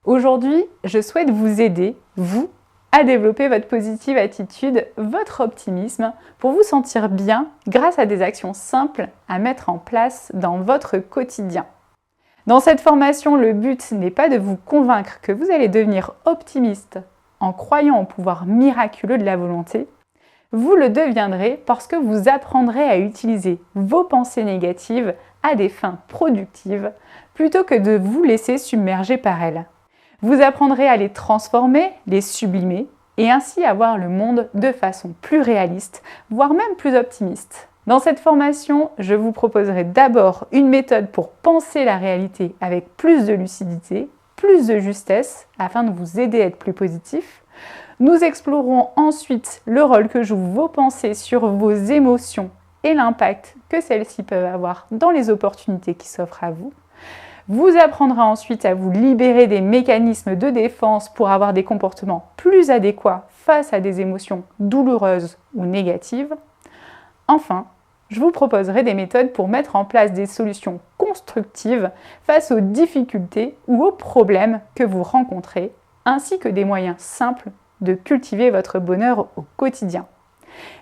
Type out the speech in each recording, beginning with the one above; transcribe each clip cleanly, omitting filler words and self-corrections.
Aujourd'hui, je souhaite vous aider, vous, à développer votre positive attitude, votre optimisme, pour vous sentir bien grâce à des actions simples à mettre en place dans votre quotidien. Dans cette formation, le but n'est pas de vous convaincre que vous allez devenir optimiste en croyant au pouvoir miraculeux de la volonté. Vous le deviendrez parce que vous apprendrez à utiliser vos pensées négatives à des fins productives plutôt que de vous laisser submerger par elles. Vous apprendrez à les transformer, les sublimer et ainsi à voir le monde de façon plus réaliste, voire même plus optimiste. Dans cette formation, je vous proposerai d'abord une méthode pour penser la réalité avec plus de lucidité, plus de justesse, afin de vous aider à être plus positif. Nous explorerons ensuite le rôle que jouent vos pensées sur vos émotions et l'impact que celles-ci peuvent avoir dans les opportunités qui s'offrent à vous. Vous apprendrez ensuite à vous libérer des mécanismes de défense pour avoir des comportements plus adéquats face à des émotions douloureuses ou négatives. Enfin, je vous proposerai des méthodes pour mettre en place des solutions constructives face aux difficultés ou aux problèmes que vous rencontrez, ainsi que des moyens simples de cultiver votre bonheur au quotidien.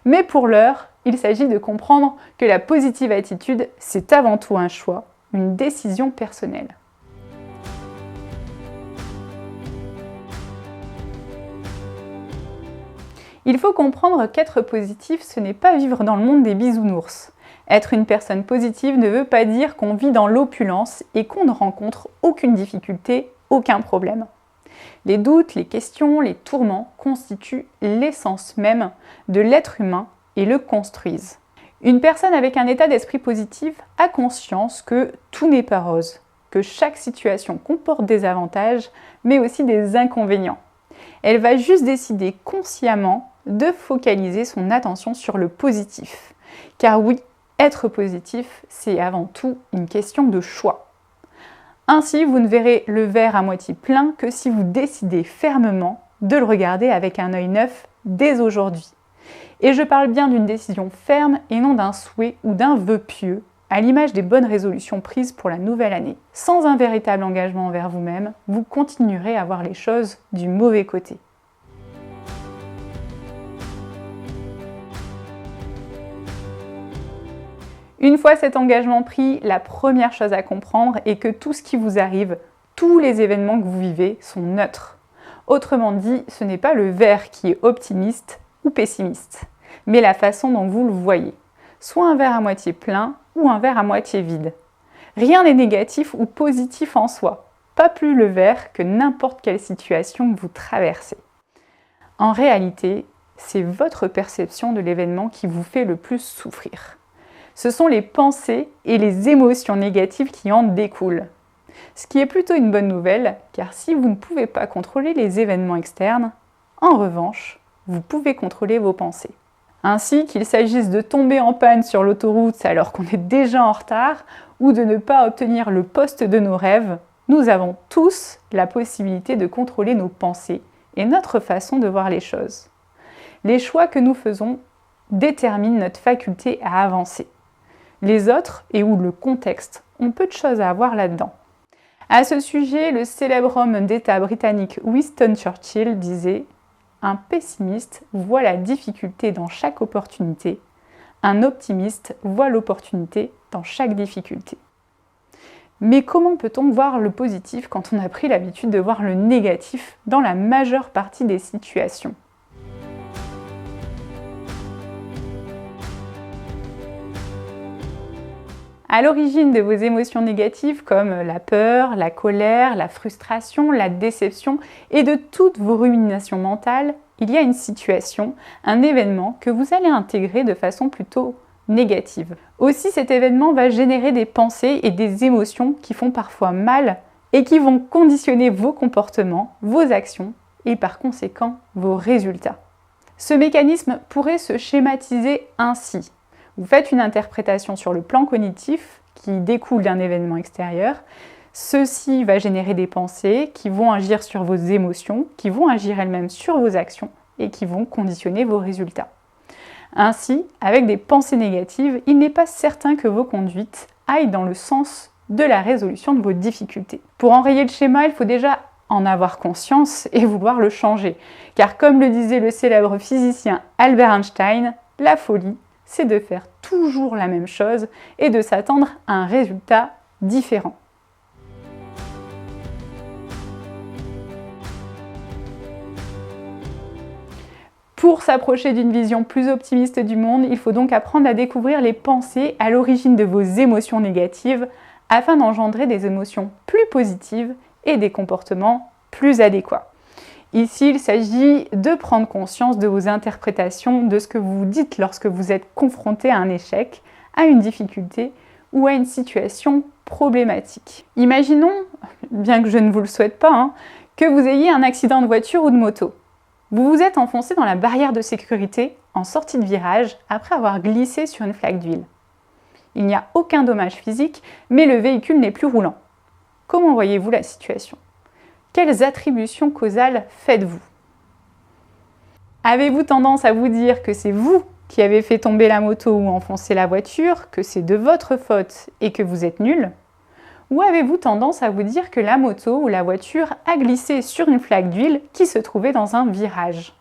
Mais pour l'heure, il s'agit de comprendre que la positive attitude, c'est avant tout un choix, une décision personnelle. Il faut comprendre qu'être positif, ce n'est pas vivre dans le monde des bisounours. Être une personne positive ne veut pas dire qu'on vit dans l'opulence et qu'on ne rencontre aucune difficulté, aucun problème. Les doutes, les questions, les tourments constituent l'essence même de l'être humain et le construisent. Une personne avec un état d'esprit positif a conscience que tout n'est pas rose, que chaque situation comporte des avantages, mais aussi des inconvénients. Elle va juste décider consciemment de focaliser son attention sur le positif. Car oui, être positif, c'est avant tout une question de choix. Ainsi, vous ne verrez le verre à moitié plein que si vous décidez fermement de le regarder avec un œil neuf dès aujourd'hui. Et je parle bien d'une décision ferme et non d'un souhait ou d'un vœu pieux, à l'image des bonnes résolutions prises pour la nouvelle année. Sans un véritable engagement envers vous-même, vous continuerez à voir les choses du mauvais côté. Une fois cet engagement pris, la première chose à comprendre est que tout ce qui vous arrive, tous les événements que vous vivez sont neutres. Autrement dit, ce n'est pas le verre qui est optimiste ou pessimiste, mais la façon dont vous le voyez. Soit un verre à moitié plein ou un verre à moitié vide. Rien n'est négatif ou positif en soi, pas plus le verre que n'importe quelle situation que vous traversez. En réalité, c'est votre perception de l'événement qui vous fait le plus souffrir. Ce sont les pensées et les émotions négatives qui en découlent. Ce qui est plutôt une bonne nouvelle, car si vous ne pouvez pas contrôler les événements externes, en revanche, vous pouvez contrôler vos pensées. Ainsi qu'il s'agisse de tomber en panne sur l'autoroute alors qu'on est déjà en retard, ou de ne pas obtenir le poste de nos rêves, nous avons tous la possibilité de contrôler nos pensées et notre façon de voir les choses. Les choix que nous faisons déterminent notre faculté à avancer. Les autres et ou le contexte ont peu de choses à voir là-dedans. À ce sujet, le célèbre homme d'État britannique Winston Churchill disait « Un pessimiste voit la difficulté dans chaque opportunité, un optimiste voit l'opportunité dans chaque difficulté. » Mais comment peut-on voir le positif quand on a pris l'habitude de voir le négatif dans la majeure partie des situations ? À l'origine de vos émotions négatives comme la peur, la colère, la frustration, la déception et de toutes vos ruminations mentales, il y a une situation, un événement que vous allez intégrer de façon plutôt négative. Aussi, cet événement va générer des pensées et des émotions qui font parfois mal et qui vont conditionner vos comportements, vos actions et par conséquent vos résultats. Ce mécanisme pourrait se schématiser ainsi. Vous faites une interprétation sur le plan cognitif qui découle d'un événement extérieur. Ceci va générer des pensées qui vont agir sur vos émotions, qui vont agir elles-mêmes sur vos actions et qui vont conditionner vos résultats. Ainsi, avec des pensées négatives, il n'est pas certain que vos conduites aillent dans le sens de la résolution de vos difficultés. Pour enrayer le schéma, il faut déjà en avoir conscience et vouloir le changer. Car comme le disait le célèbre physicien Albert Einstein, la folie, c'est de faire toujours la même chose et de s'attendre à un résultat différent. Pour s'approcher d'une vision plus optimiste du monde, il faut donc apprendre à découvrir les pensées à l'origine de vos émotions négatives afin d'engendrer des émotions plus positives et des comportements plus adéquats. Ici, il s'agit de prendre conscience de vos interprétations de ce que vous dites lorsque vous êtes confronté à un échec, à une difficulté ou à une situation problématique. Imaginons, bien que je ne vous le souhaite pas, que vous ayez un accident de voiture ou de moto. Vous vous êtes enfoncé dans la barrière de sécurité en sortie de virage après avoir glissé sur une flaque d'huile. Il n'y a aucun dommage physique, mais le véhicule n'est plus roulant. Comment voyez-vous la situation ? Quelles attributions causales faites-vous ? Avez-vous tendance à vous dire que c'est vous qui avez fait tomber la moto ou enfoncé la voiture, que c'est de votre faute et que vous êtes nul ? Ou avez-vous tendance à vous dire que la moto ou la voiture a glissé sur une flaque d'huile qui se trouvait dans un virage ?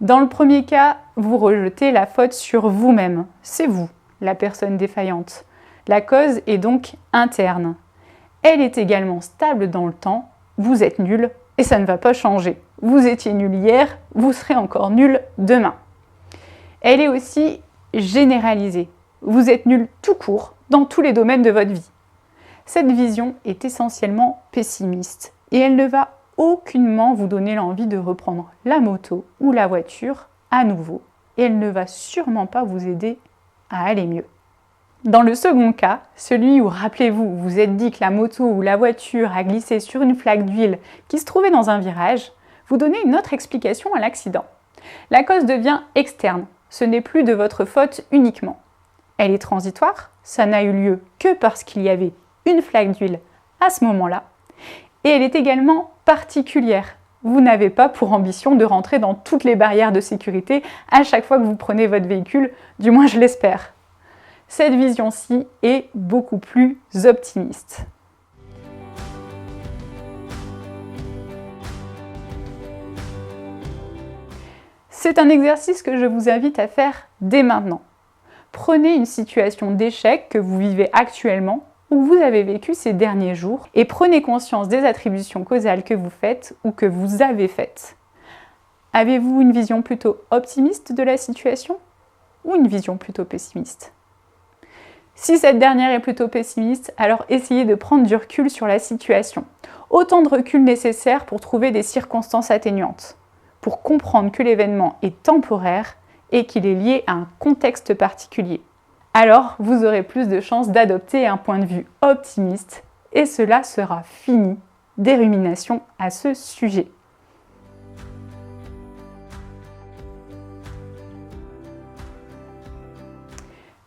Dans le premier cas, vous rejetez la faute sur vous-même. C'est vous, la personne défaillante. La cause est donc interne. Elle est également stable dans le temps. Vous êtes nul et ça ne va pas changer. Vous étiez nul hier, vous serez encore nul demain. Elle est aussi généralisée. Vous êtes nul tout court dans tous les domaines de votre vie. Cette vision est essentiellement pessimiste et elle ne va aucunement vous donner l'envie de reprendre la moto ou la voiture à nouveau et elle ne va sûrement pas vous aider à aller mieux. Dans le second cas, celui où, rappelez-vous, vous êtes dit que la moto ou la voiture a glissé sur une flaque d'huile qui se trouvait dans un virage, vous donnez une autre explication à l'accident. La cause devient externe, ce n'est plus de votre faute uniquement. Elle est transitoire, ça n'a eu lieu que parce qu'il y avait une flaque d'huile à ce moment-là, et elle est également particulière. Vous n'avez pas pour ambition de rentrer dans toutes les barrières de sécurité à chaque fois que vous prenez votre véhicule, du moins je l'espère. Cette vision-ci est beaucoup plus optimiste. C'est un exercice que je vous invite à faire dès maintenant. Prenez une situation d'échec que vous vivez actuellement ou vous avez vécu ces derniers jours et prenez conscience des attributions causales que vous faites ou que vous avez faites. Avez-vous une vision plutôt optimiste de la situation ou une vision plutôt pessimiste ? Si cette dernière est plutôt pessimiste, alors essayez de prendre du recul sur la situation. Autant de recul nécessaire pour trouver des circonstances atténuantes, pour comprendre que l'événement est temporaire et qu'il est lié à un contexte particulier. Alors, vous aurez plus de chances d'adopter un point de vue optimiste et cela sera fini des ruminations à ce sujet.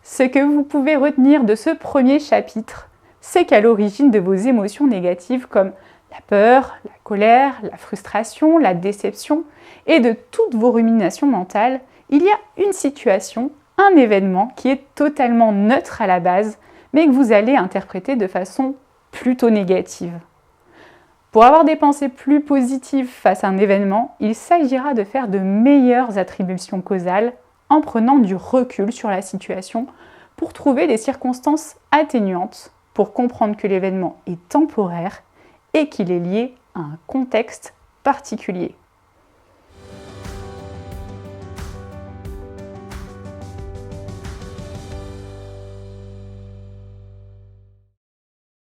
Ce que vous pouvez retenir de ce premier chapitre, c'est qu'à l'origine de vos émotions négatives comme la peur, la colère, la frustration, la déception et de toutes vos ruminations mentales, il y a une situation, un événement qui est totalement neutre à la base, mais que vous allez interpréter de façon plutôt négative. Pour avoir des pensées plus positives face à un événement, il s'agira de faire de meilleures attributions causales en prenant du recul sur la situation pour trouver des circonstances atténuantes, pour comprendre que l'événement est temporaire et qu'il est lié à un contexte particulier.